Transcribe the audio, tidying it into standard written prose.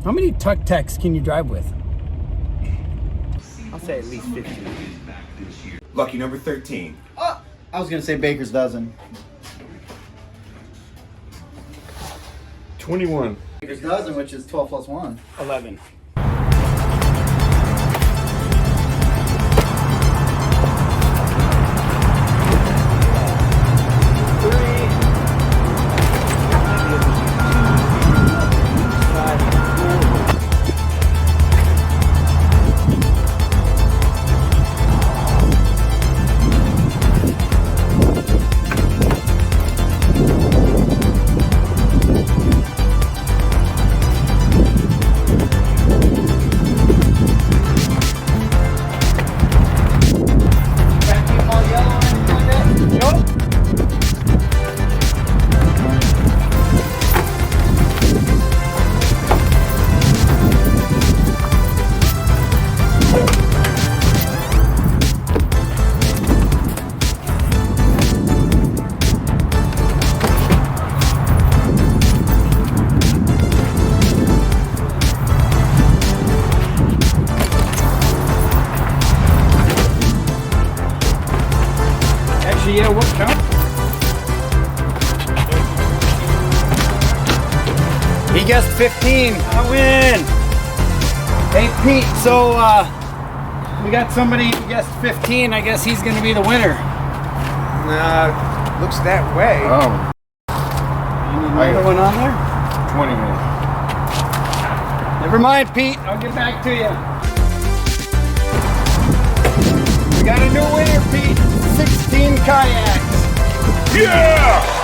How many Tucktec's can you drive with? I'll say at least 15. Lucky number 13. Oh, I was gonna say Baker's dozen. 21. Baker's dozen, which is 12 plus 1. 11. Yeah, what count? He guessed 15. I win. Hey Pete, so we got somebody who guessed 15. I guess he's gonna be the winner. Looks that way. Oh. Another one on there? 20 minutes. Never mind, Pete. I'll get back to you. We got a new winner, Pete. 16 kayaks. Yeah!